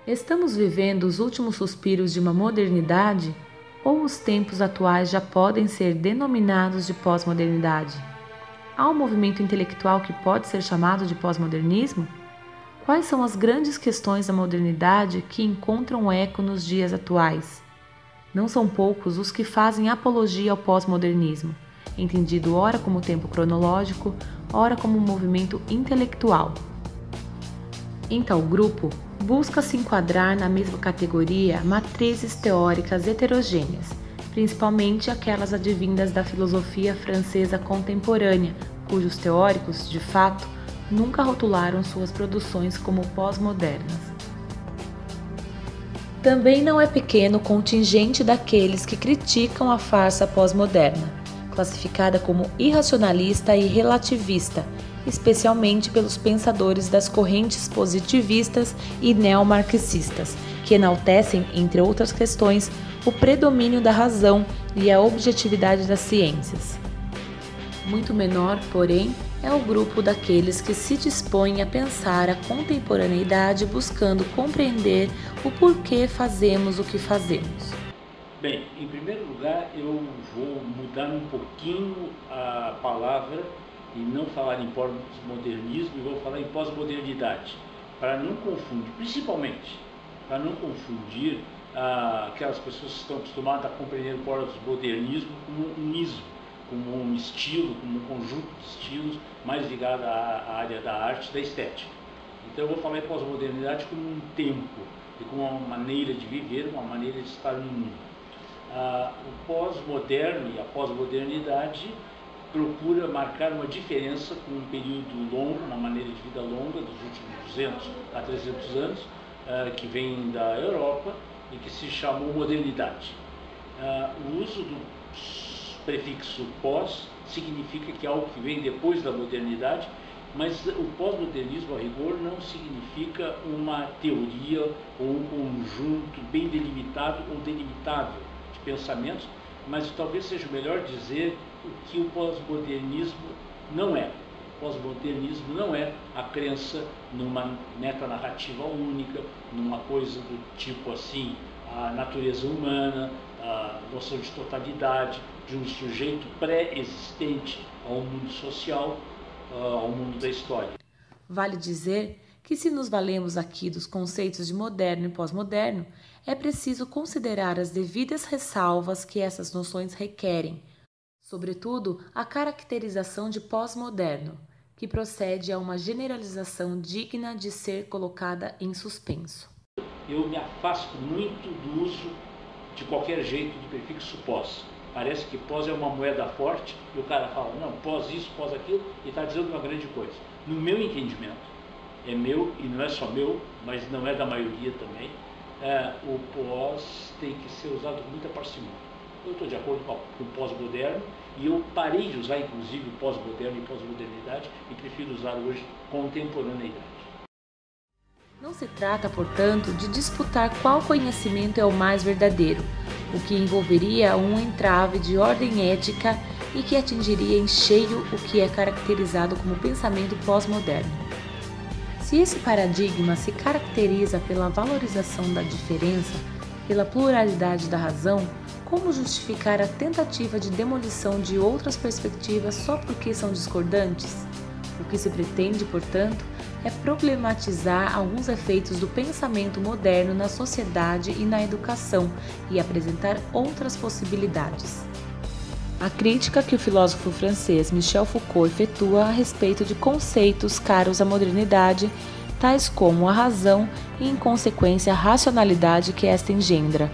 Estamos vivendo os últimos suspiros de uma modernidade? Ou os tempos atuais já podem ser denominados de pós-modernidade? Há um movimento intelectual que pode ser chamado de pós-modernismo? Quais são as grandes questões da modernidade que encontram eco nos dias atuais? Não são poucos os que fazem apologia ao pós-modernismo, entendido ora como tempo cronológico, ora como um movimento intelectual. Em tal grupo, busca se enquadrar na mesma categoria matrizes teóricas heterogêneas, principalmente aquelas advindas da filosofia francesa contemporânea, cujos teóricos, de fato, nunca rotularam suas produções como pós-modernas. Também não é pequeno o contingente daqueles que criticam a farsa pós-moderna, classificada como irracionalista e relativista, especialmente pelos pensadores das correntes positivistas e neomarxistas, que enaltecem, entre outras questões, o predomínio da razão e a objetividade das ciências. Muito menor, porém, é o grupo daqueles que se dispõem a pensar a contemporaneidade buscando compreender o porquê fazemos o que fazemos. Bem, em primeiro lugar, eu vou mudar um pouquinho a palavra e não falar em pós-modernismo, e vou falar em pós-modernidade, para não confundir, principalmente, para não confundir aquelas pessoas que estão acostumadas a compreender o pós-modernismo como um ismo, como um estilo, como um conjunto de estilos mais ligado à área da arte, da estética. Então eu vou falar em pós-modernidade como um tempo e como uma maneira de viver, uma maneira de estar no mundo. O pós-moderno e a pós-modernidade procura marcar uma diferença com um período longo, uma maneira de vida longa dos últimos 200 a 300 anos, que vem da Europa e que se chamou modernidade. O uso do prefixo pós significa que é algo que vem depois da modernidade, mas o pós-modernismo, a rigor, não significa uma teoria ou um conjunto bem delimitado ou delimitável de pensamentos, mas talvez seja melhor dizer o que o pós-modernismo não é. O pós-modernismo não é a crença numa metanarrativa única, numa coisa do tipo assim, a natureza humana, a noção de totalidade, de um sujeito pré-existente ao mundo social, ao mundo da história. Vale dizer que, se nos valemos aqui dos conceitos de moderno e pós-moderno, é preciso considerar as devidas ressalvas que essas noções requerem, sobretudo a caracterização de pós-moderno, que procede a uma generalização digna de ser colocada em suspenso. Eu me afasto muito do uso de qualquer jeito do prefixo pós. Parece que pós é uma moeda forte e o cara fala, não, pós isso, pós aquilo, e está dizendo uma grande coisa. No meu entendimento, é meu e não é só meu, mas não é da maioria também, o pós tem que ser usado com muita parcimônia. Eu estou de acordo com o pós-moderno e eu parei de usar inclusive o pós-moderno e pós-modernidade e prefiro usar hoje contemporaneidade. Não se trata, portanto, de disputar qual conhecimento é o mais verdadeiro, o que envolveria um entrave de ordem ética e que atingiria em cheio o que é caracterizado como pensamento pós-moderno. Se esse paradigma se caracteriza pela valorização da diferença, pela pluralidade da razão, como justificar a tentativa de demolição de outras perspectivas só porque são discordantes? O que se pretende, portanto, é problematizar alguns efeitos do pensamento moderno na sociedade e na educação e apresentar outras possibilidades. A crítica que o filósofo francês Michel Foucault efetua a respeito de conceitos caros à modernidade, tais como a razão e, em consequência, a racionalidade que esta engendra,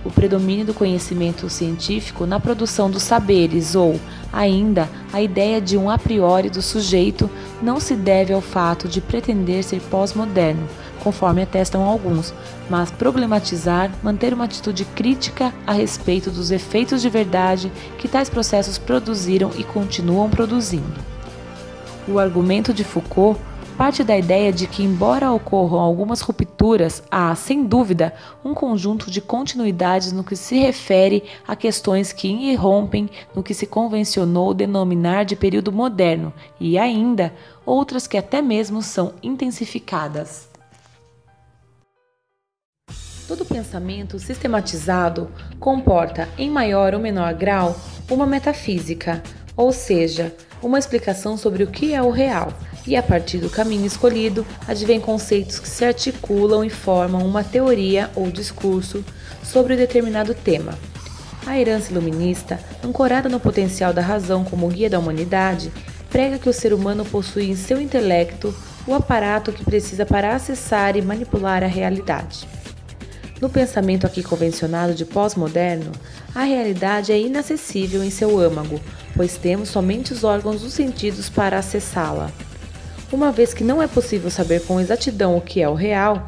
o predomínio do conhecimento científico na produção dos saberes ou, ainda, a ideia de um a priori do sujeito não se deve ao fato de pretender ser pós-moderno, conforme atestam alguns, mas problematizar, manter uma atitude crítica a respeito dos efeitos de verdade que tais processos produziram e continuam produzindo. O argumento de Foucault parte da ideia de que, embora ocorram algumas rupturas, há, sem dúvida, um conjunto de continuidades no que se refere a questões que irrompem no que se convencionou denominar de período moderno e, ainda, outras que até mesmo são intensificadas. Todo pensamento sistematizado comporta, em maior ou menor grau, uma metafísica, ou seja, uma explicação sobre o que é o real, e a partir do caminho escolhido, advêm conceitos que se articulam e formam uma teoria ou discurso sobre um determinado tema. A herança iluminista, ancorada no potencial da razão como guia da humanidade, prega que o ser humano possui em seu intelecto o aparato que precisa para acessar e manipular a realidade. No pensamento aqui convencionado de pós-moderno, a realidade é inacessível em seu âmago, pois temos somente os órgãos dos sentidos para acessá-la. Uma vez que não é possível saber com exatidão o que é o real,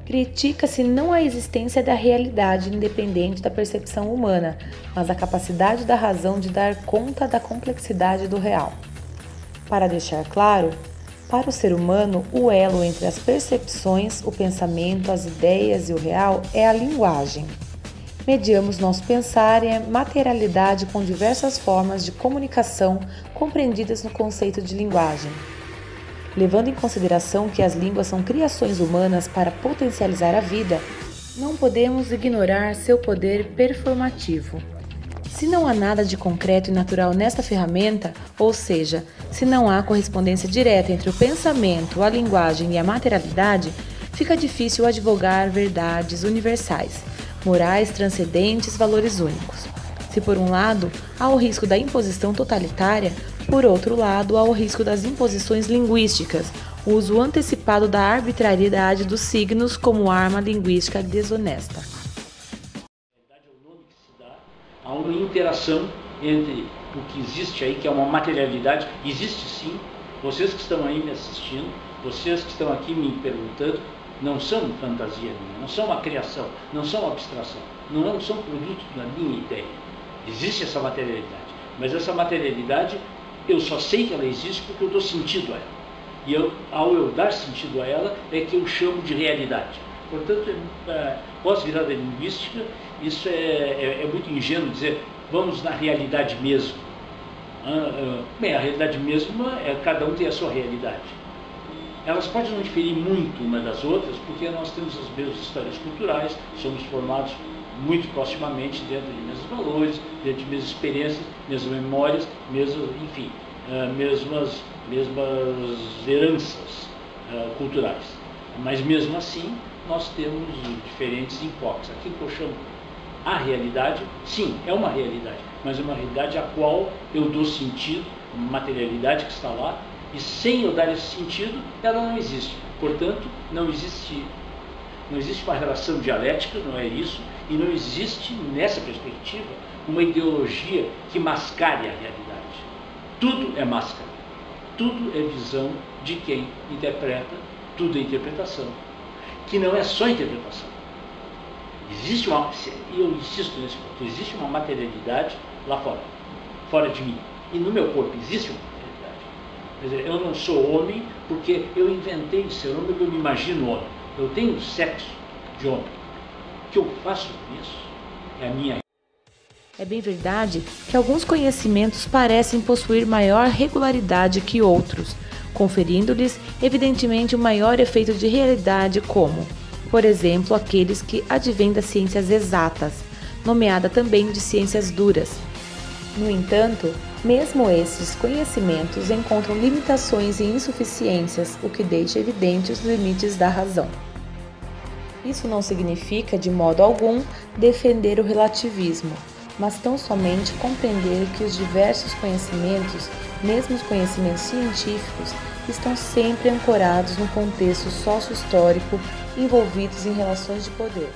critica-se não a existência da realidade independente da percepção humana, mas a capacidade da razão de dar conta da complexidade do real. Para deixar claro, para o ser humano, o elo entre as percepções, o pensamento, as ideias e o real é a linguagem. Mediamos nosso pensar e a materialidade com diversas formas de comunicação compreendidas no conceito de linguagem. Levando em consideração que as línguas são criações humanas para potencializar a vida, não podemos ignorar seu poder performativo. Se não há nada de concreto e natural nesta ferramenta, ou seja, se não há correspondência direta entre o pensamento, a linguagem e a materialidade, fica difícil advogar verdades universais, morais transcendentes, valores únicos. Se por um lado há o risco da imposição totalitária, por outro lado há o risco das imposições linguísticas, o uso antecipado da arbitrariedade dos signos como arma linguística desonesta. Há uma interação entre o que existe aí, que é uma materialidade, existe sim. Vocês que estão aí me assistindo, vocês que estão aqui me perguntando, não são fantasia minha, não são uma criação, não são uma abstração, não são produto da minha ideia. Existe essa materialidade, mas essa materialidade eu só sei que ela existe porque eu dou sentido a ela. E ao eu dar sentido a ela é que eu chamo de realidade. Portanto, pós-virada linguística, isso é muito ingênuo dizer, vamos na realidade mesmo. Bem, a realidade mesmo cada um tem a sua realidade. Elas podem não diferir muito uma das outras, porque nós temos as mesmas histórias culturais, somos formados muito proximamente dentro de mesmos valores, dentro de mesmas experiências, mesmas memórias, enfim, mesmas heranças culturais. Mas mesmo assim, nós temos diferentes enfoques. Aquilo que eu chamo a realidade, sim, é uma realidade, mas é uma realidade a qual eu dou sentido, uma materialidade que está lá, e sem eu dar esse sentido, ela não existe. Portanto, não existe uma relação dialética, não é isso, e não existe, nessa perspectiva, uma ideologia que mascare a realidade. Tudo é máscara, tudo é visão de quem interpreta, tudo é interpretação, que não é só interpretação. Existe e eu insisto nesse ponto, existe uma materialidade lá fora de mim, e no meu corpo existe uma materialidade. Quer dizer, eu não sou homem porque eu inventei de ser homem, porque eu me imagino homem. Eu tenho sexo de homem. O que eu faço com isso é a minha. É bem verdade que alguns conhecimentos parecem possuir maior regularidade que outros, conferindo-lhes evidentemente um maior efeito de realidade, como, por exemplo, aqueles que advêm das ciências exatas, nomeada também de ciências duras. No entanto, mesmo esses conhecimentos encontram limitações e insuficiências, o que deixa evidente os limites da razão. Isso não significa, de modo algum, defender o relativismo, mas tão somente compreender que os diversos conhecimentos, mesmo os conhecimentos científicos, estão sempre ancorados no contexto sócio-histórico envolvidos em relações de poder.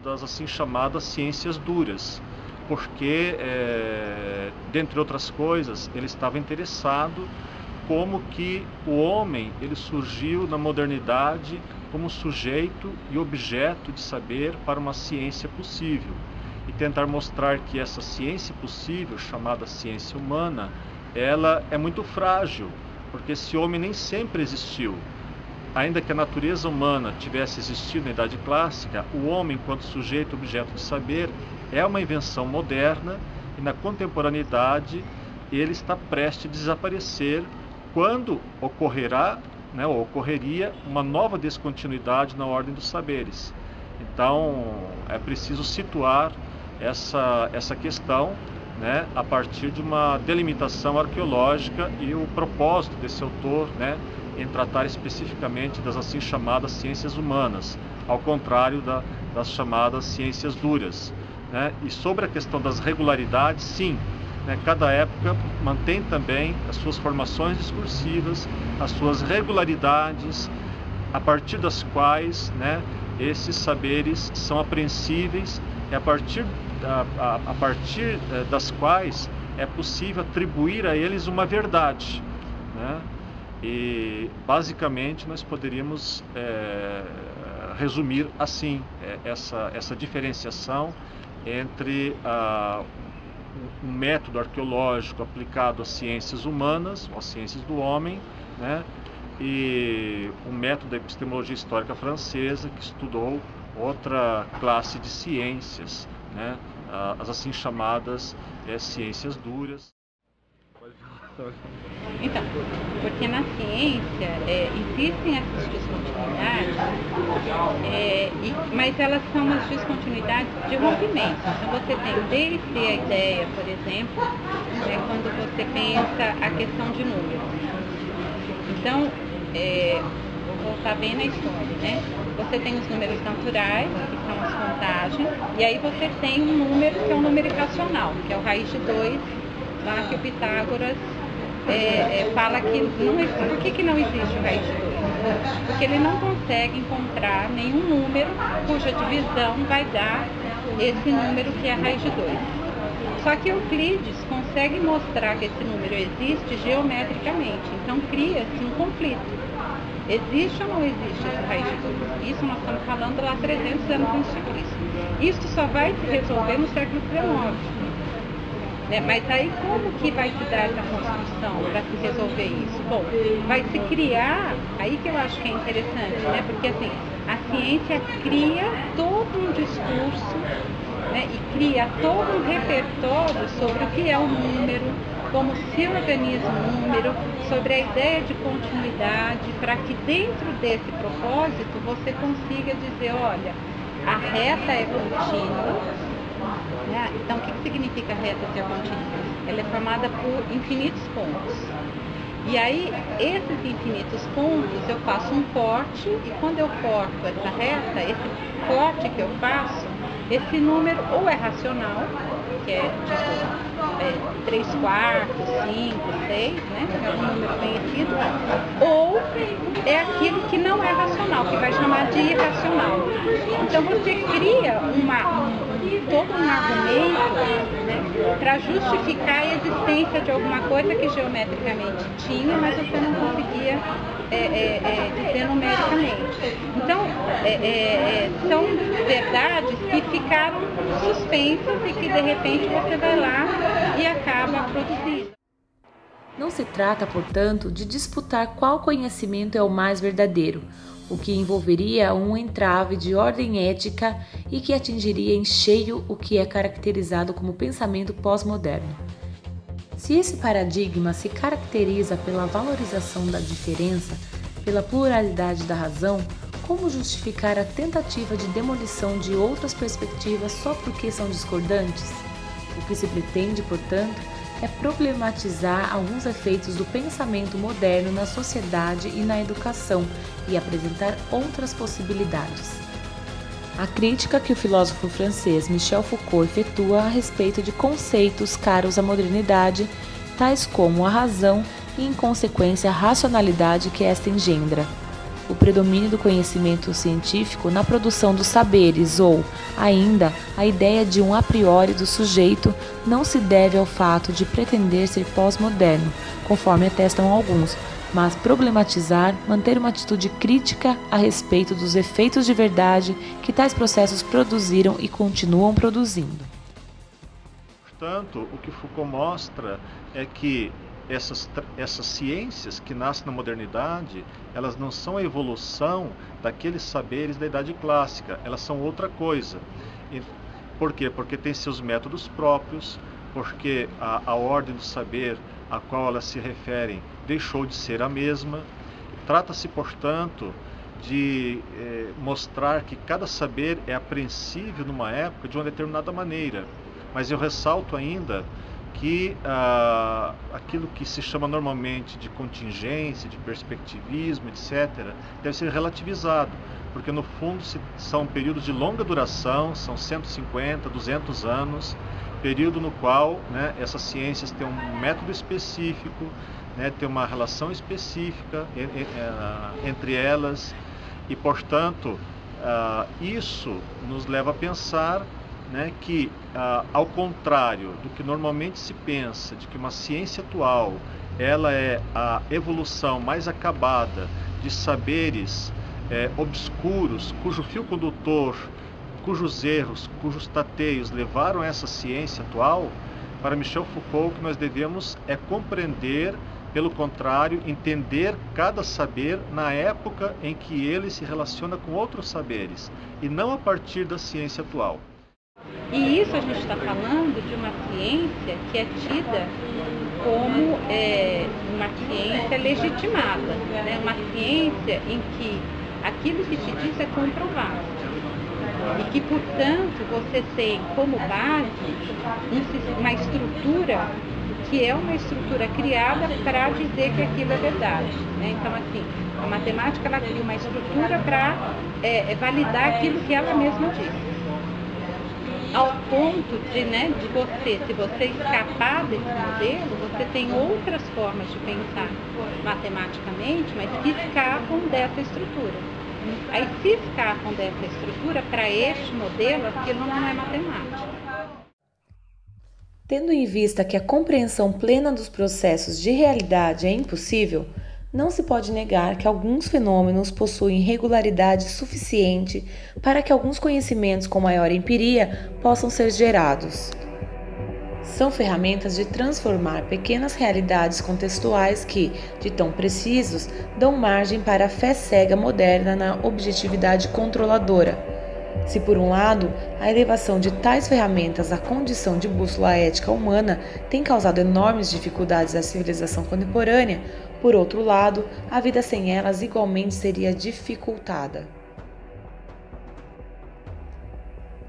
Das assim chamadas ciências duras, porque, dentre outras coisas, ele estava interessado como que o homem ele surgiu na modernidade como sujeito e objeto de saber para uma ciência possível, e tentar mostrar que essa ciência possível, chamada ciência humana, ela é muito frágil, porque esse homem nem sempre existiu. Ainda que a natureza humana tivesse existido na Idade Clássica, o homem, enquanto sujeito objeto de saber, é uma invenção moderna, e na contemporaneidade ele está prestes a desaparecer quando ocorreria uma nova descontinuidade na ordem dos saberes. Então, é preciso situar essa questão, né, a partir de uma delimitação arqueológica, e o propósito desse autor, né, em tratar especificamente das assim chamadas ciências humanas, ao contrário das chamadas ciências duras, né? E sobre a questão das regularidades, sim, né, cada época mantém também as suas formações discursivas, as suas regularidades, a partir das quais, né, esses saberes são apreensíveis, e a partir das quais é possível atribuir a eles uma verdade, né? E basicamente nós poderíamos resumir assim essa diferenciação entre um método arqueológico aplicado às ciências humanas, ou às ciências do homem, né, e um método da epistemologia histórica francesa, que estudou outra classe de ciências, né, as assim chamadas ciências duras. Então, porque na ciência existem essas descontinuidades, mas elas são umas descontinuidades de rompimento. Então você tem desde a ideia, por exemplo, quando você pensa a questão de números. Então, vou voltar bem na história, né? Você tem os números naturais, que são as contagens, e aí você tem um número que é um número irracional, que é o raiz de 2, lá que o Pitágoras fala que não existe. Por que não existe o raiz de 2? Porque ele não consegue encontrar nenhum número cuja divisão vai dar esse número que é a raiz de 2. Só que Euclides consegue mostrar que esse número existe geometricamente, então cria-se um conflito. Existe ou não existe esse raiz de 2? Isso nós estamos falando lá 300 anos antes de Cristo. Isso só vai se resolver no século XIX. Mas aí como que vai se dar essa construção para se resolver isso? Bom, vai se criar, aí que eu acho que é interessante, né? Porque assim, a ciência cria todo um discurso, né? E cria todo um repertório sobre o que é o número, como se organiza o número, sobre a ideia de continuidade, para que dentro desse propósito você consiga dizer, olha, a reta é contínua. Então, o que significa reta ser contínua? Ela é formada por infinitos pontos. E aí, esses infinitos pontos, eu faço um corte, e quando eu corto essa reta, esse corte que eu faço, esse número ou é racional, que é tipo 3 quartos, 5, 6, né? Que é um número conhecido, ou é aquilo que não é racional, que vai chamar de irracional. Então você cria todo um argumento, né, para justificar a existência de alguma coisa que geometricamente tinha, mas você não conseguia dizer numericamente. Então, são verdades que ficaram suspensas e que de repente você vai lá e acaba produzindo. Não se trata, portanto, de disputar qual conhecimento é o mais verdadeiro, o que envolveria um entrave de ordem ética e que atingiria em cheio o que é caracterizado como pensamento pós-moderno. Se esse paradigma se caracteriza pela valorização da diferença, pela pluralidade da razão, como justificar a tentativa de demolição de outras perspectivas só porque são discordantes? O que se pretende, portanto, é problematizar alguns efeitos do pensamento moderno na sociedade e na educação e apresentar outras possibilidades. A crítica que o filósofo francês Michel Foucault efetua a respeito de conceitos caros à modernidade, tais como a razão e, em consequência, a racionalidade que esta engendra. O predomínio do conhecimento científico na produção dos saberes ou, ainda, a ideia de um a priori do sujeito não se deve ao fato de pretender ser pós-moderno, conforme atestam alguns, mas problematizar, manter uma atitude crítica a respeito dos efeitos de verdade que tais processos produziram e continuam produzindo. Portanto, o que Foucault mostra é que essas ciências que nascem na modernidade, elas não são a evolução daqueles saberes da Idade Clássica, elas são outra coisa. E por quê? Porque tem seus métodos próprios, porque a ordem do saber a qual elas se referem deixou de ser a mesma. Trata-se, portanto, de mostrar que cada saber é apreensível numa época de uma determinada maneira. Mas eu ressalto ainda que aquilo que se chama normalmente de contingência, de perspectivismo, etc., deve ser relativizado, porque no fundo são períodos de longa duração, são 150, 200 anos, período no qual, né, essas ciências têm um método específico, né, tem uma relação específica entre elas, e portanto isso nos leva a pensar, né, que ao contrário do que normalmente se pensa, de que uma ciência atual ela é a evolução mais acabada de saberes obscuros, cujo fio condutor, cujos erros, cujos tateios levaram a essa ciência atual, para Michel Foucault o que nós devemos é compreender, pelo contrário, entender cada saber na época em que ele se relaciona com outros saberes, e não a partir da ciência atual. E isso a gente está falando de uma ciência que é tida como uma ciência legitimada, né? Uma ciência em que aquilo que se diz é comprovado. E que, portanto, você tem como base uma estrutura que é uma estrutura criada para dizer que aquilo é verdade, né? Então, assim, a matemática ela cria uma estrutura para validar aquilo que ela mesma diz. Ao ponto de você, se você escapar desse modelo, você tem outras formas de pensar matematicamente, mas que escapam dessa estrutura. Aí, se escapam dessa estrutura, para este modelo, aquilo não é matemática. Tendo em vista que a compreensão plena dos processos de realidade é impossível, não se pode negar que alguns fenômenos possuem regularidade suficiente para que alguns conhecimentos com maior empiria possam ser gerados. São ferramentas de transformar pequenas realidades contextuais que, de tão precisos, dão margem para a fé cega moderna na objetividade controladora. Se, por um lado, a elevação de tais ferramentas à condição de bússola ética humana tem causado enormes dificuldades à civilização contemporânea, por outro lado, a vida sem elas igualmente seria dificultada.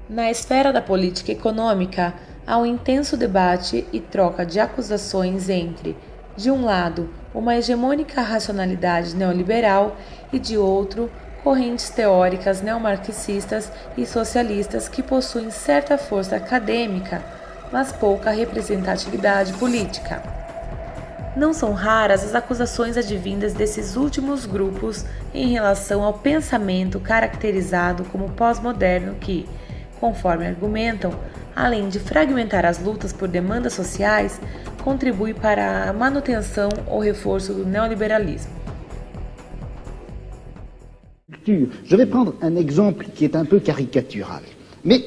Na esfera da política econômica, há um intenso debate e troca de acusações entre, de um lado, uma hegemônica racionalidade neoliberal e, de outro, correntes teóricas neomarxistas e socialistas que possuem certa força acadêmica, mas pouca representatividade política. Não são raras as acusações advindas desses últimos grupos em relação ao pensamento caracterizado como pós-moderno que, conforme argumentam, além de fragmentar as lutas por demandas sociais, contribui para a manutenção ou reforço do neoliberalismo. Je vais prendre un exemple qui est un peu caricatural. Mais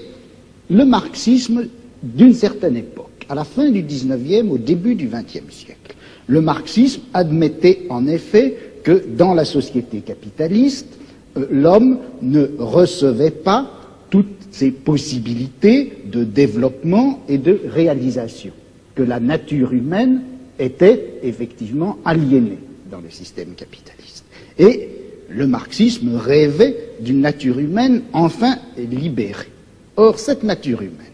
le marxisme d'une certaine époque, à la fin du 19e, au début du 20e siècle, le marxisme admettait en effet que dans la société capitaliste, l'homme ne recevait pas toutes ses possibilités de développement et de réalisation, que la nature humaine était effectivement aliénée dans le système capitaliste. Et le marxisme rêvait d'une nature humaine enfin libérée. Or, cette nature humaine,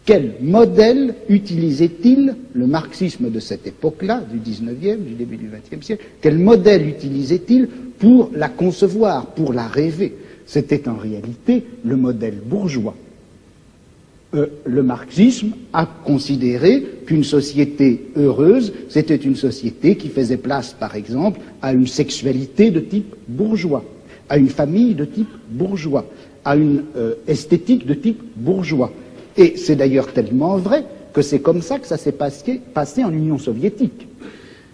quel modèle utilisait-il le marxisme de cette époque-là, du 19e, du début du 20e siècle, quel modèle utilisait-il pour la concevoir, pour la rêver? C'était en réalité le modèle bourgeois. Le marxisme a considéré qu'une société heureuse, c'était une société qui faisait place, par exemple, à une sexualité de type bourgeois, à une famille de type bourgeois, à une esthétique de type bourgeois. Et c'est d'ailleurs tellement vrai que c'est comme ça que ça s'est passé en Union soviétique,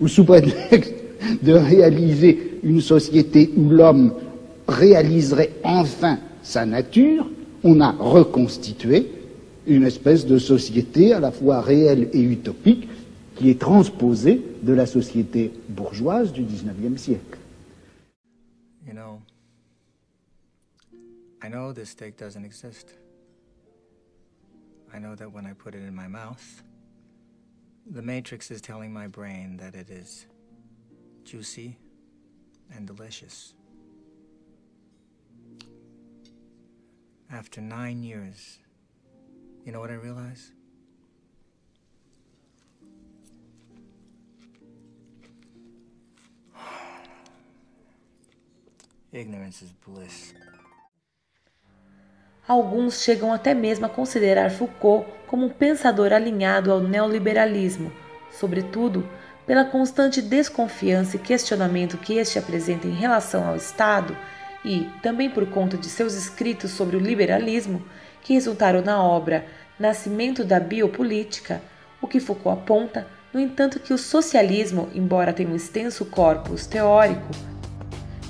où sous prétexte de réaliser une société où l'homme réaliserait enfin sa nature, on a reconstitué une espèce de société à la fois réelle et utopique qui est transposée de la société bourgeoise du 19e siècle. You know, I know this steak doesn't exist. I know that when I put it in my mouth, the matrix is telling my brain that it is juicy and delicious. After 9 years, you know what I realized? Ignorance is bliss. Alguns chegam até mesmo a considerar Foucault como um pensador alinhado ao neoliberalismo, sobretudo pela constante desconfiança e questionamento que este apresenta em relação ao Estado e, também por conta de seus escritos sobre o liberalismo, que resultaram na obra Nascimento da Biopolítica, o que Foucault aponta, no entanto, que o socialismo, embora tenha um extenso corpus teórico,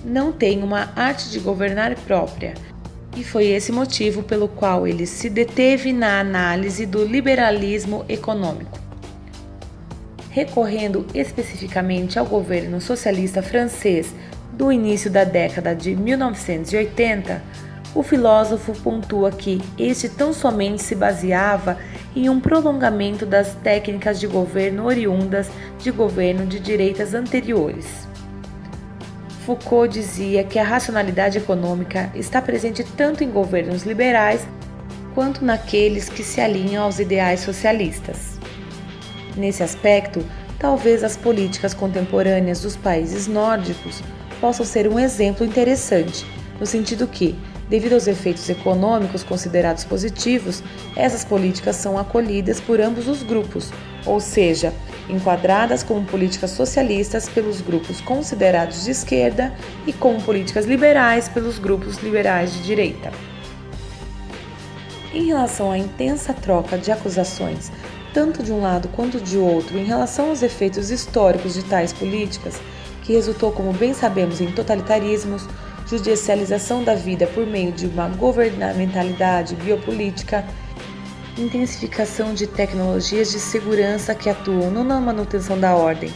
não tem uma arte de governar própria, e foi esse motivo pelo qual ele se deteve na análise do liberalismo econômico. Recorrendo especificamente ao governo socialista francês do início da década de 1980, o filósofo pontua que este tão somente se baseava em um prolongamento das técnicas de governo oriundas de governo de direitas anteriores. Foucault dizia que a racionalidade econômica está presente tanto em governos liberais quanto naqueles que se alinham aos ideais socialistas. Nesse aspecto, talvez as políticas contemporâneas dos países nórdicos possam ser um exemplo interessante, no sentido que, devido aos efeitos econômicos considerados positivos, essas políticas são acolhidas por ambos os grupos, ou seja, enquadradas como políticas socialistas pelos grupos considerados de esquerda e como políticas liberais pelos grupos liberais de direita. Em relação à intensa troca de acusações, tanto de um lado quanto de outro, em relação aos efeitos históricos de tais políticas, que resultou, como bem sabemos, em totalitarismos, judicialização da vida por meio de uma governamentalidade biopolítica, intensificação de tecnologias de segurança que atuam não na manutenção da ordem,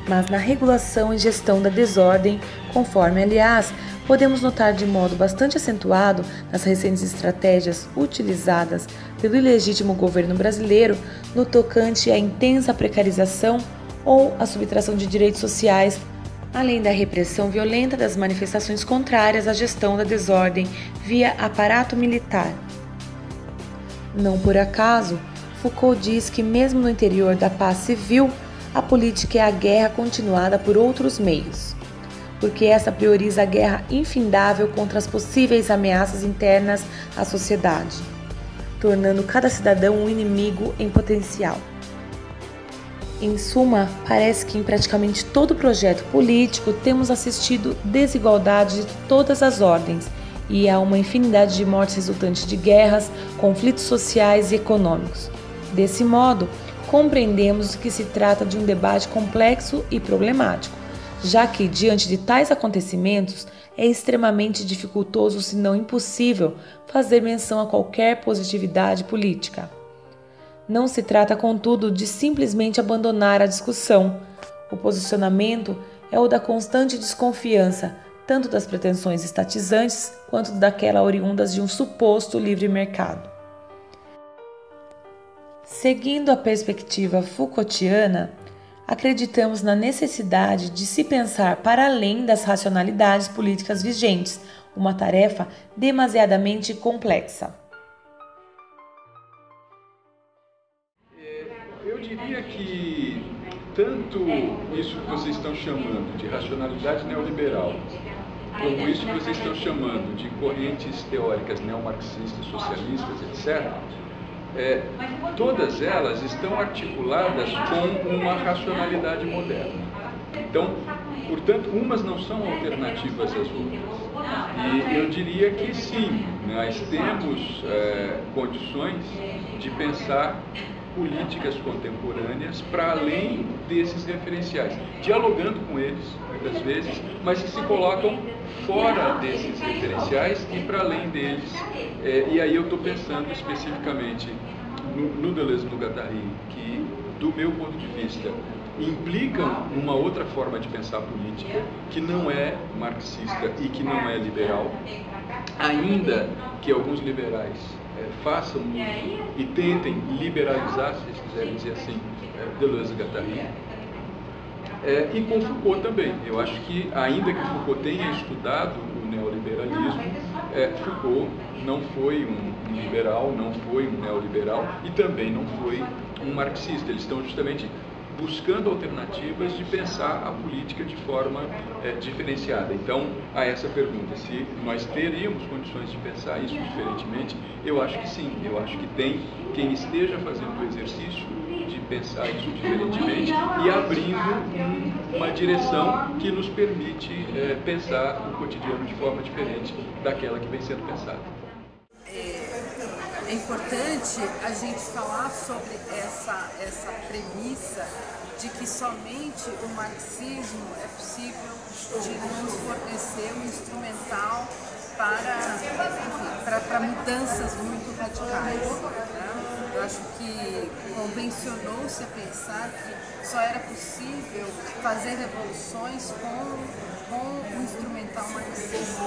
mas na regulação e gestão da desordem, conforme, aliás, podemos notar de modo bastante acentuado nas recentes estratégias utilizadas pelo ilegítimo governo brasileiro no tocante à intensa precarização ou à subtração de direitos sociais, além da repressão violenta das manifestações contrárias à gestão da desordem via aparato militar. Não por acaso, Foucault diz que mesmo no interior da paz civil, a política é a guerra continuada por outros meios, porque essa prioriza a guerra infindável contra as possíveis ameaças internas à sociedade, tornando cada cidadão um inimigo em potencial. Em suma, parece que em praticamente todo projeto político temos assistido desigualdade de todas as ordens e há uma infinidade de mortes resultantes de guerras, conflitos sociais e econômicos. Desse modo, compreendemos que se trata de um debate complexo e problemático, já que, diante de tais acontecimentos, é extremamente dificultoso, se não impossível, fazer menção a qualquer positividade política. Não se trata, contudo, de simplesmente abandonar a discussão. O posicionamento é o da constante desconfiança, tanto das pretensões estatizantes quanto daquela oriundas de um suposto livre mercado. Seguindo a perspectiva Foucaultiana, acreditamos na necessidade de se pensar para além das racionalidades políticas vigentes, uma tarefa demasiadamente complexa. Eu diria que tanto isso que vocês estão chamando de racionalidade neoliberal, como isso que vocês estão chamando de correntes teóricas neomarxistas, socialistas, etc., todas elas estão articuladas com uma racionalidade moderna. Então, portanto, umas não são alternativas às outras. E eu diria que sim, nós temos condições de pensar políticas contemporâneas para além desses referenciais, dialogando com eles, muitas vezes, mas que se colocam fora desses referenciais e para além deles. E aí eu estou pensando especificamente no Deleuze e no Guattari, que, do meu ponto de vista, implicam uma outra forma de pensar a política, que não é marxista e que não é liberal, ainda que alguns liberais façam uso e tentem liberalizar, se vocês quiserem dizer assim, Deleuze e Guattari, e com Foucault também. Eu acho que, ainda que Foucault tenha estudado o neoliberalismo, Foucault não foi um liberal, não foi um neoliberal e também não foi um marxista. Eles estão justamente buscando alternativas de pensar a política de forma diferenciada. Então, a essa pergunta, se nós teríamos condições de pensar isso diferentemente, eu acho que sim. Eu acho que tem quem esteja fazendo o exercício de pensar isso diferentemente e abrindo uma direção que nos permite pensar o cotidiano de forma diferente daquela que vem sendo pensada. É importante a gente falar sobre essa premissa de que somente o marxismo é possível de nos fornecer um instrumental para mudanças muito radicais. Né? Eu acho que convencionou-se a pensar que só era possível fazer revoluções com um instrumental marxista.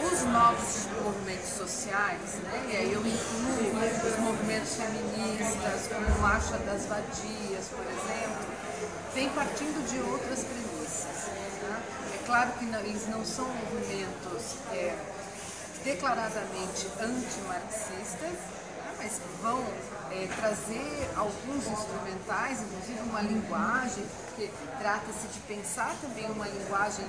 Os novos movimentos sociais, né, e aí eu incluo os movimentos feministas, como o Marcha das Vadias, por exemplo, vem partindo de outras premissas. Né? É claro que eles não são movimentos declaradamente antimarxistas, né, mas vão trazer alguns instrumentais, inclusive uma linguagem, porque trata-se de pensar também uma linguagem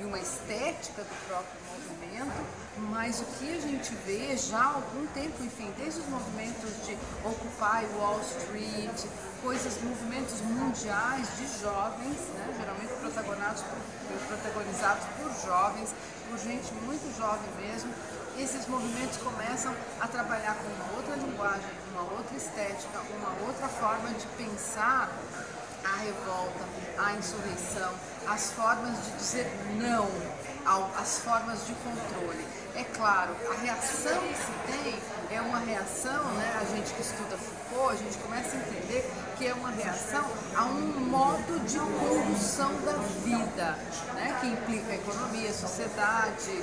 e uma estética do próprio movimento, mas o que a gente vê já há algum tempo, enfim, desde os movimentos de Occupy Wall Street, movimentos mundiais de jovens, né, geralmente protagonizados por jovens, por gente muito jovem mesmo. Esses movimentos começam a trabalhar com uma outra linguagem, uma outra estética, uma outra forma de pensar a revolta, a insurreição, as formas de dizer não, as formas de controle. É claro, a reação que se tem é uma reação, né, a gente que estuda Foucault, a gente começa a entender que é uma reação a um modo de condução da vida, né, que implica a economia, a sociedade,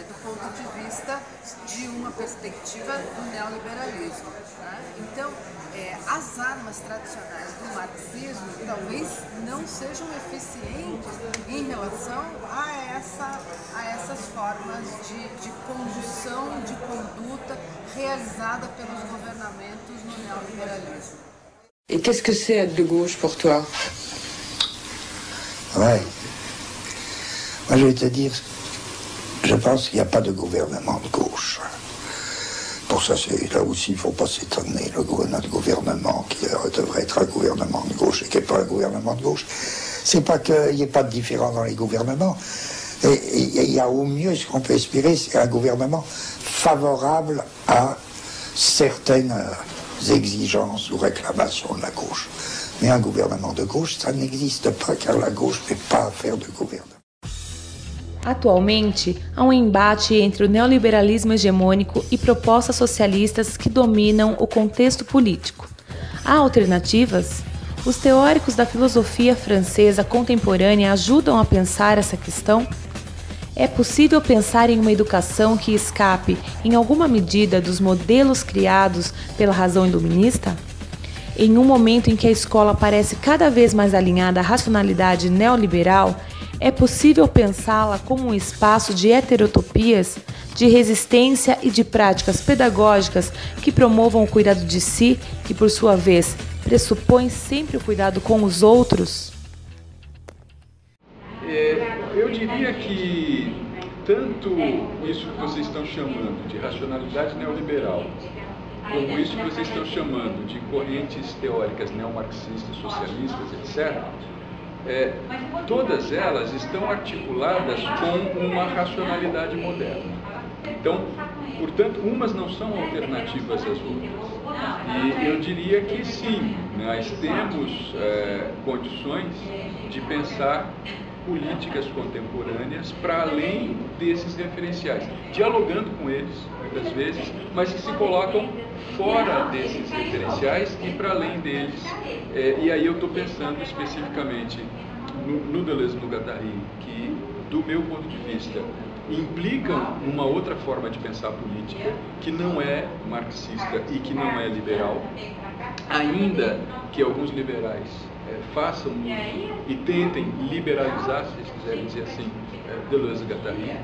do ponto de vista de uma perspectiva do neoliberalismo. Né? Então, as armas tradicionais do marxismo talvez não sejam eficientes em relação a essas formas de condução, de conduta realizada pelos governamentos no neoliberalisme. Et qu'est-ce que c'est être de gauche pour toi? Ouais. Moi, je vais te dire, je pense qu'il n'y a pas de gouvernement de gauche. Pour ça, là aussi, il ne faut pas s'étonner. Notre gouvernement, qui devrait être un gouvernement de gauche et qui n'est pas un gouvernement de gauche, c'est pas qu'il n'y ait pas de différence dans les gouvernements. Il y a au mieux, ce qu'on peut espérer, c'est un gouvernement favorable à certaines exigences ou réclamations de la gauche. Mais un gouvernement de gauche, ça n'existe pas, car la gauche n'est pas affaire de gouvernement. Atualmente, há um embate entre o neoliberalismo hegemônico e propostas socialistas que dominam o contexto político. Há alternativas? Os teóricos da filosofia francesa contemporânea ajudam a pensar essa questão? É possível pensar em uma educação que escape, em alguma medida, dos modelos criados pela razão iluminista? Em um momento em que a escola parece cada vez mais alinhada à racionalidade neoliberal, é possível pensá-la como um espaço de heterotopias, de resistência e de práticas pedagógicas que promovam o cuidado de si, que por sua vez pressupõe sempre o cuidado com os outros? Eu diria que tanto isso que vocês estão chamando de racionalidade neoliberal, como isso que vocês estão chamando de correntes teóricas neomarxistas, socialistas, etc., todas elas estão articuladas com uma racionalidade moderna. Então, portanto, umas não são alternativas às outras. E eu diria que sim, nós temos condições de pensar políticas contemporâneas para além desses referenciais, dialogando com eles, muitas vezes, mas que se colocam fora desses referenciais e para além deles. E aí eu estou pensando especificamente no Deleuze e no Guattari, que, do meu ponto de vista, implicam uma outra forma de pensar a política, que não é marxista e que não é liberal, ainda que alguns liberais façam e tentem liberalizar, se vocês quiserem dizer assim, Deleuze e Guattari.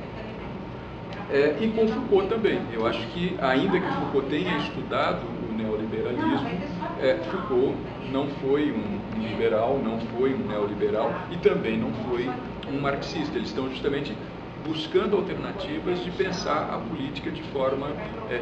E com Foucault também. Eu acho que, ainda que Foucault tenha estudado o neoliberalismo, Foucault não foi um liberal, não foi um neoliberal e também não foi um marxista. Eles estão justamente buscando alternativas de pensar a política de forma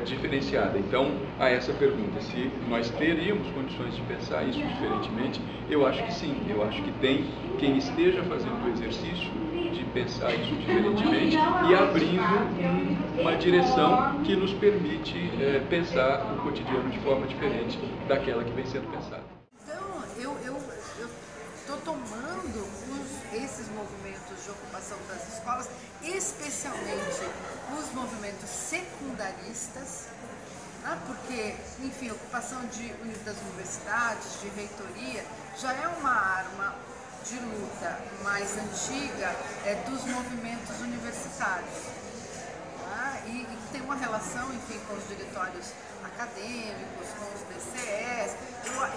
diferenciada. Então, a essa pergunta, se nós teríamos condições de pensar isso diferentemente, eu acho que sim. Eu acho que tem quem esteja fazendo o exercício de pensar isso diferentemente e abrindo uma direção que nos permite pensar o cotidiano de forma diferente daquela que vem sendo pensada. Então, eu estou tomando esses movimentos de ocupação das escolas, especialmente os movimentos secundaristas, né? Porque, enfim, a ocupação das universidades, de reitoria, já é uma arma de luta mais antiga dos movimentos universitários, né? E tem uma relação, enfim, com os diretórios acadêmicos, com os DCEs.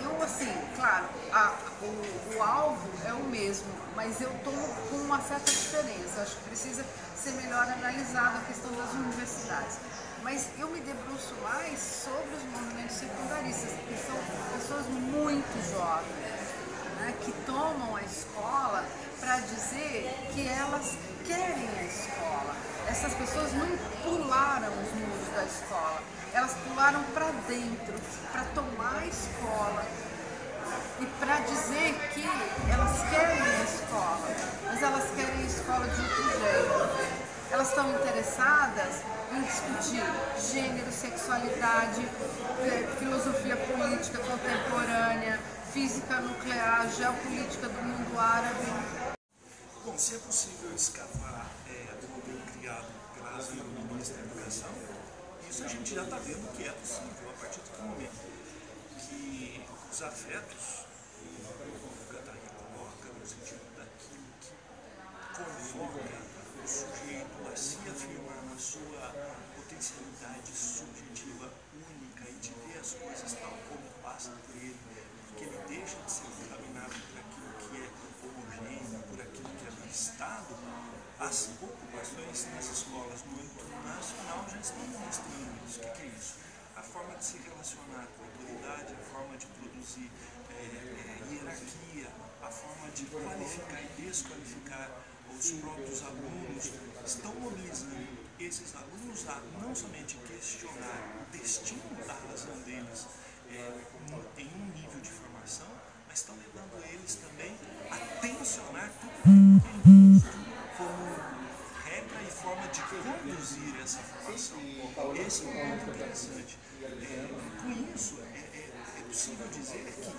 Eu assim, claro, o alvo é o mesmo, mas eu tomo com uma certa diferença. Acho que precisa ser melhor analisada a questão das universidades. Mas eu me debruço mais sobre os movimentos secundaristas, que são pessoas muito jovens, né, que tomam a escola para dizer que elas querem a escola. Essas pessoas não pularam os muros da escola, elas pularam para dentro, para tomar a escola e para dizer que elas querem a escola, mas elas querem a escola de outro jeito. Elas estão interessadas em discutir gênero, sexualidade, filosofia política contemporânea, física nuclear, geopolítica do mundo árabe. Bom, se é possível escapar do modelo criado pela ministra da Educação, isso a gente já está vendo que é possível a partir do momento que os afetos, o Catarina coloca no sentido daquilo que convoca o sujeito a se afirmar na sua potencialidade subjetiva única e de ver as coisas tal como passam por ele, porque ele deixa de ser contaminado por aquilo que é homogêneo, por aquilo que é do Estado. As ocupações nas escolas no âmbito nacional já estão mostrando isso. O que é isso? A forma de se relacionar com a autoridade, a forma de produzir hierarquia, a forma de qualificar e desqualificar os próprios alunos, estão mobilizando esses alunos a não somente questionar o destino da razão deles em um nível de formação, mas estão levando eles também a tensionar tudo que é imposto como regra e forma de conduzir essa formação. Esse é um ponto interessante. Com isso, é possível dizer que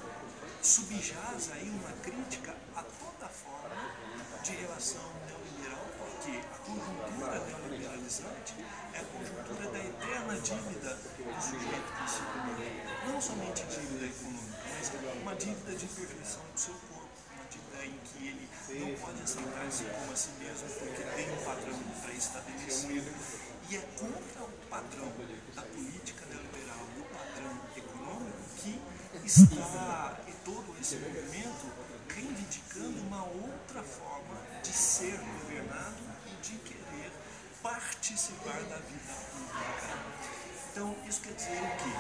subjaz aí uma crítica a toda forma de relação neoliberal, porque a conjuntura neoliberalizante é a conjuntura da eterna dívida do sujeito consigo mesmo. Não somente dívida econômica, mas uma dívida de perfeição do seu corpo, uma dívida em que ele não pode aceitar-se como a si mesmo porque tem um padrão pré-estabelecido. E é contra o padrão da política neoliberal e o padrão econômico que está todo esse movimento reivindicando uma outra forma de ser governado e de querer participar da vida pública. Então, isso quer dizer o quê?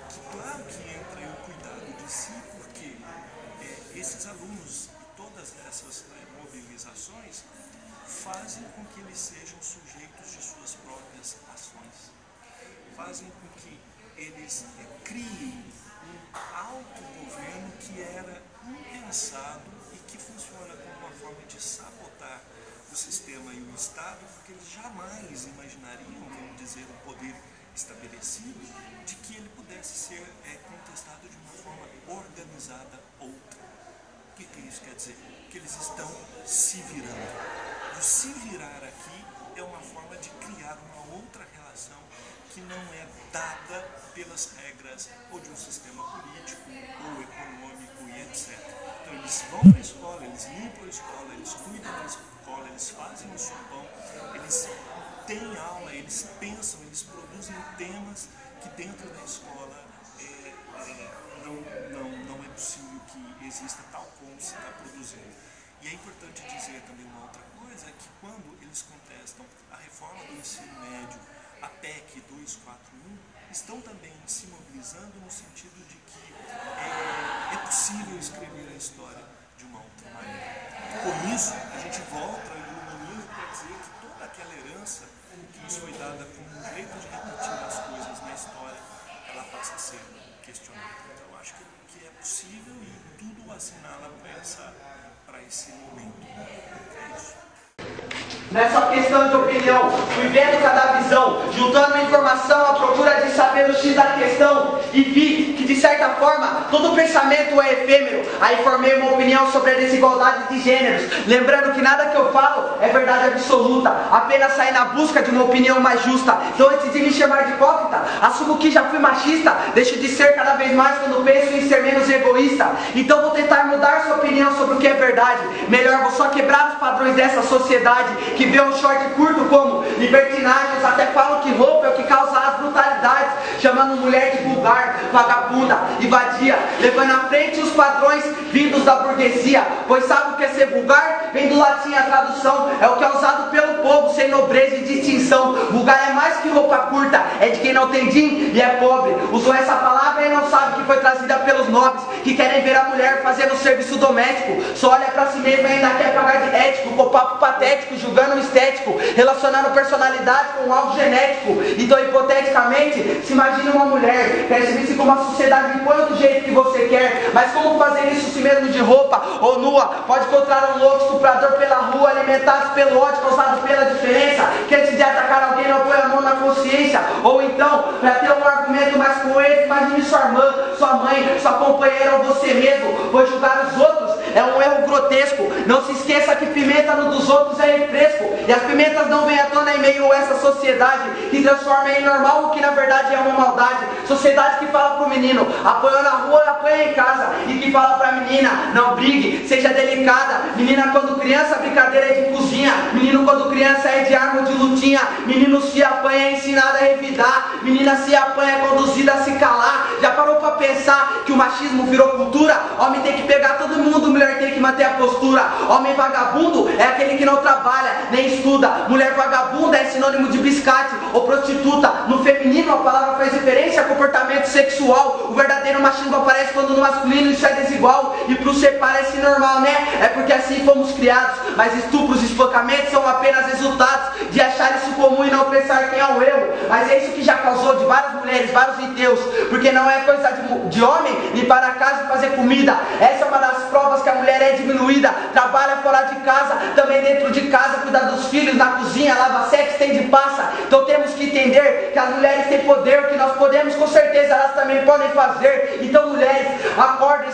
Que claro que entra o cuidado de si, porque esses alunos e todas essas mobilizações fazem com que eles sejam sujeitos de suas próprias ações, fazem com que eles criem um autogoverno que era impensado e que funciona como uma forma de sabotar o sistema e o Estado, porque eles jamais imaginariam, vamos dizer, o poder estabelecido, de que ele pudesse ser contestado de uma forma organizada outra. O que isso quer dizer? Que eles estão se virando. O se virar aqui é uma forma de criar uma outra relação que não é dada pelas regras ou de um sistema político ou econômico e etc. Então eles vão para a escola, eles limpam a escola, eles cuidam da escola, eles fazem o sopão, eles têm aula, eles pensam, eles produzem temas que dentro da escola não é possível que exista tal como se está produzindo. E é importante dizer também uma outra coisa, é que quando eles contestam a reforma do ensino médio, a PEC 241, estão também se mobilizando no sentido de que é possível escrever a história de uma outra maneira. Com isso, a gente volta ao iluminismo para dizer que toda aquela herança que nos foi dada como um jeito de repetir as coisas na história, ela passa a ser questionada. Então, eu acho que é possível e tudo assinala para esse momento. É isso. Não é só questão de opinião, vivendo cada visão, juntando informação à procura de saber o X da questão, e vi que de certa forma todo pensamento é efêmero. Aí formei uma opinião sobre a desigualdade de gêneros, lembrando que nada que eu falo é verdade absoluta, apenas sair na busca de uma opinião mais justa. Então, antes de me chamar de hipócrita, assumo que já fui machista, deixo de ser cada vez mais quando penso em ser menos egoísta. Então vou tentar mudar sua opinião sobre o que é verdade. Melhor, vou só quebrar os padrões dessa sociedade que vê um short curto como libertinagens, até falam que roupa é o que causa as brutalidades, chamando mulher de vulgar, vagabunda e vadia, levando à frente os padrões vindos da burguesia, pois sabe o que é ser vulgar? Vem do latim a tradução, é o que é usado pelo povo sem nobreza e distinção. Vulgar é mais que roupa curta, é de quem não tem din e é pobre. Usou essa palavra e não sabe que foi trazida pelos nobres, que querem ver a mulher fazendo serviço doméstico, só olha pra si mesmo e ainda quer pagar de ético, com papo patético, julgando o estético, relacionando personalidade com algo genético. Então, hipoteticamente, se imagine uma mulher, percebe-se como a sociedade impõe do jeito que você quer, mas como fazer isso se mesmo de roupa ou nua? Pode encontrar um louco estuprador pela rua, alimentados pelo ódio causado pela diferença, que antes de atacar alguém não põe a mão na consciência. Ou então, para ter um argumento mais coeso, imagine sua irmã, sua mãe, sua companheira ou você mesmo, pois julgar os outros é um erro grotesco. Não se esqueça que pimenta no dos outros é refresco, e as pimentas não vêm à tona em meio a essa sociedade que transforma em normal o que na verdade é uma maldade. Sociedade que fala pro menino, apanhou na rua, apanha em casa, e que fala pra menina, não brigue, seja delicada. Menina quando criança, brincadeira é de cozinha. Menino quando criança é de arma ou de lutinha. Menino se apanha é ensinado a revidar. Menina se apanha é conduzida a se calar. Já parou pra pensar que o machismo virou cultura? Homem tem que pegar todo mundo, mulher tem que manter a postura. Homem vagabundo é aquele que não trabalha, nem estuda. Mulher vagabunda é sinônimo de biscate ou prostituta. No feminino a palavra faz referência a comportamento sexual. O verdadeiro machismo aparece quando no masculino isso é desigual. E pro ser parece normal, né? É porque assim fomos criados. Mas estupros e espancamentos são apenas resultados de achar isso comum e não pensar quem é o erro. Mas é isso que já causou de várias mulheres, vários enteus. Porque não é coisa de homem ir para casa e fazer comida. Essa é uma das provas que a mulher é diminuída. Trabalha fora de casa, também dentro de casa, cuida dos filhos, na cozinha, lava sexo, estende passa. Então temos que entender que as mulheres têm poder, o que nós podemos, com certeza elas também podem fazer. Então mulheres, acordem,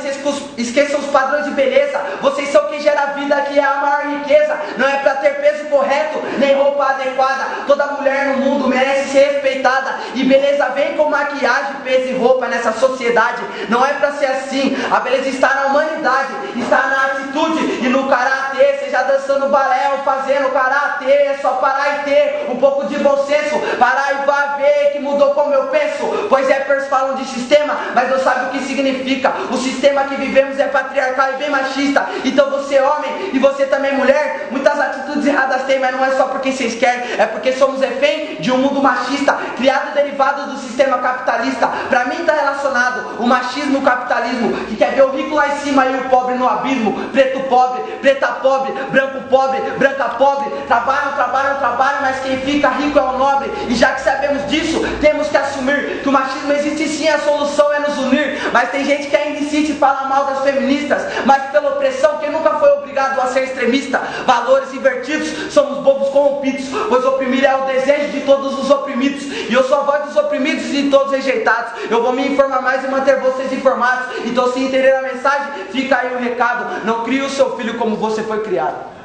esqueçam os padrões de beleza. Vocês são quem gera a vida, que é a maior riqueza. Não é para ter peso correto, nem roupa adequada. Toda mulher no mundo merece ser respeitada. E beleza vem com maquiagem, peso e roupa nessa sociedade. Não é para ser assim. A beleza está na humanidade, está na atitude e no karatê. Seja dançando balé ou fazendo karatê, é só parar e ter um pouco de bom senso. Parar e vai ver que mudou como eu penso. Pois rappers falam de sistema, mas não sabe o que significa. O sistema que vivemos é patriarcal e bem machista. Então você homem e você também mulher, muitas atitudes erradas tem, mas não é só porque vocês querem, é porque somos refém de um mundo machista, criado derivado do sistema capitalista. Pra mim tá relacionado o machismo e o capitalismo, que quer ver o rico lá em cima e o pobre no abismo. Preto pobre, preta pobre, branco pobre, branca pobre. Trabalham, mas quem fica rico é o nobre. E já que sabemos disso, temos que assumir que o machismo existe sim, a solução é nos unir. Mas tem gente que ainda insiste e fala mal das feministas, mas pela opressão, quem nunca foi obrigado a ser extremista? Valores invertidos, somos bobos corrompidos, pois oprimir é o desejo de todos os oprimidos. E eu sou a voz dos oprimidos e de todos rejeitados. Eu vou me informar mais e manter vocês informados. Então se entenderam a mensagem, fica aí o recado. Não crie o seu filho como você foi criado.